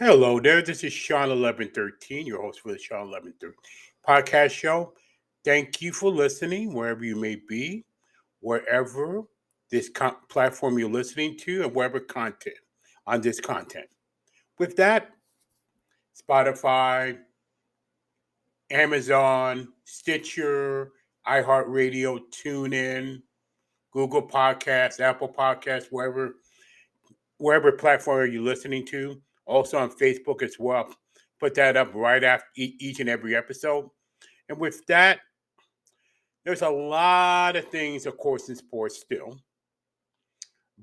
Hello there. This is Sean 1113, your host for the Sean 1113 podcast show. Thank you for listening wherever you may be, wherever this platform you're listening to, and wherever content on this content. With that, Spotify, Amazon, Stitcher, iHeartRadio, TuneIn, Google Podcasts, Apple Podcasts, wherever platform you're listening to. Also on Facebook as well. Put that up right after each and every episode. And with that, there's a lot of things, of course, in sports still.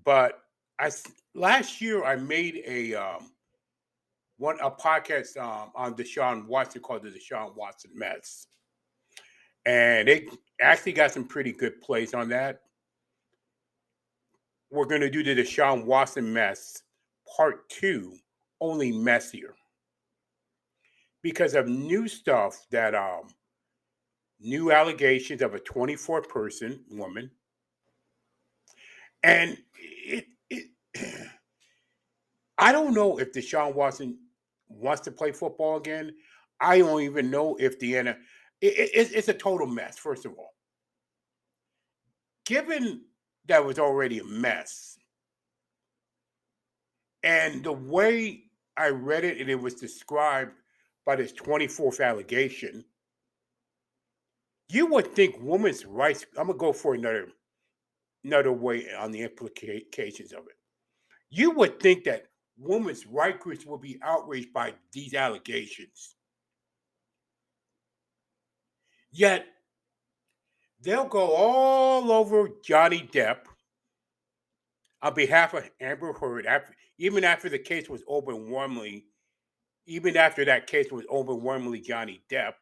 But last year I made a podcast on DeShawn Watson called the DeShawn Watson Mess, and it actually got some pretty good plays on that. We're going to do the DeShawn Watson Mess Part 2, only messier, because of new stuff that new allegations of a 24-person woman, and it I don't know if DeShawn Watson wants to play football again. I don't even know if it's a total mess. First of all, given that was already a mess, and the way I read it and it was described by this 24th allegation, you would think women's rights. I'm gonna go for another way on the implications of it. You would think that women's rights groups will be outraged by these allegations. Yet they'll go all over Johnny Depp on behalf of Amber Heard, even after the case was even after that case was overwhelmingly Johnny Depp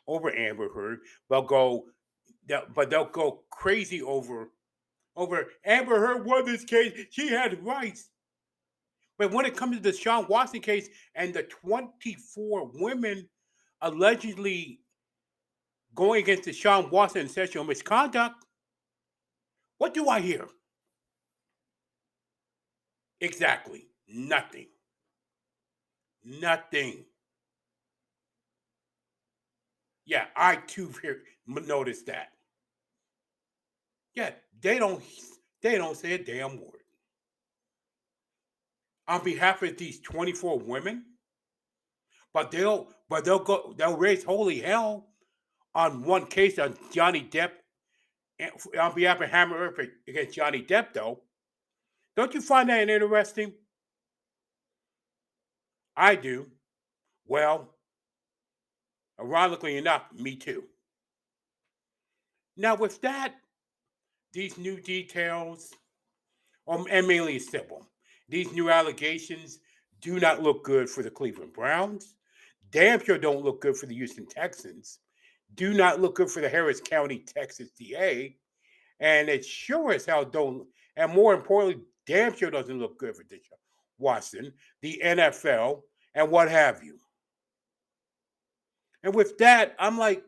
over Amber Heard. They'll go crazy over Amber Heard won this case. She had rights. But when it comes to the Deshaun Watson case and the 24 women allegedly going against Deshaun Watson in sexual misconduct, what do I hear? Exactly. Nothing. Nothing. Yeah, I too noticed that. Yeah, they don't say a damn word. On behalf of these 24 women, but they'll raise holy hell on one case on Johnny Depp, on behalf of Hammer Earth against Johnny Depp, though. Don't you find that interesting? I do. Well, ironically enough, me too. Now, with that, these new details, and mainly it's simple, these new allegations do not look good for the Cleveland Browns. Damn sure don't look good for the Houston Texans. Do not look good for the Harris County, Texas DA. And it sure as hell don't, and more importantly, damn sure doesn't look good for Deshaun Watson, the NFL, and what have you. And with that, I'm like,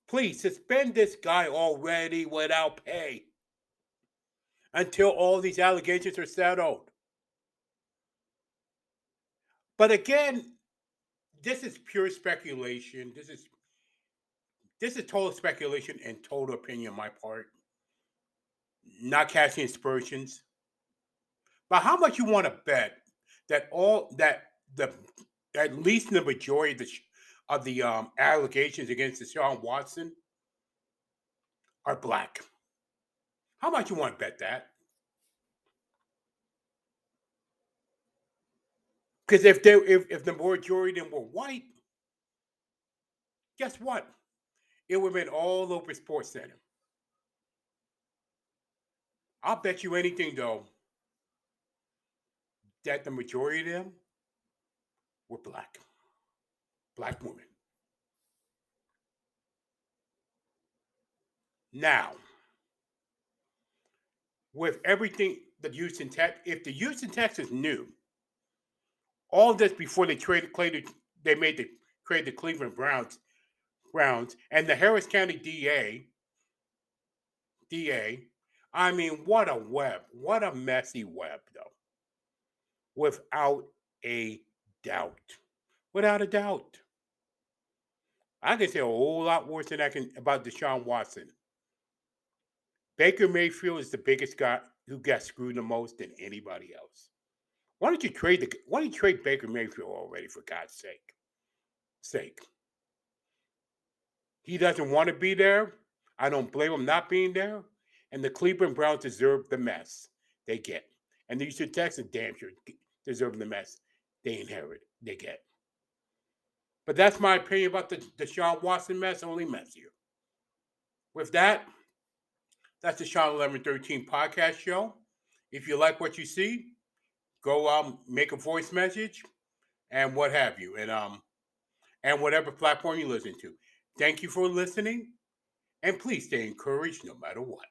please suspend this guy already without pay until all these allegations are settled. But again, this is pure speculation. This is total speculation and total opinion on my part. Not casting aspersions. But how much you want to bet that at least the majority of the allegations against Deshaun Watson are black? How much you want to bet that? Because if the majority of them were white, guess what? It would have been all over Sports Center. I'll bet you anything, though, that the majority of them were black. Black women. Now, with everything the Houston Tech, if the Houston Texans knew all this before they created the Cleveland Browns and the Harris County DA, I mean, what a web. What a messy web, though. without a doubt. Without a doubt. I can say a whole lot worse than I can about Deshaun Watson. Baker Mayfield is the biggest guy who got screwed the most than anybody else. Why don't you trade Baker Mayfield already, for God's sake? He doesn't want to be there. I don't blame him not being there. And the Cleveland Browns deserve the mess they get. And the Houston Texans damn sure deserve the mess they get. But that's my opinion about the Deshaun Watson mess, only messier. With that, that's the Deshaun 1113 podcast show. If you like what you see, go make a voice message and what have you. And whatever platform you listen to. Thank you for listening. And please stay encouraged no matter what.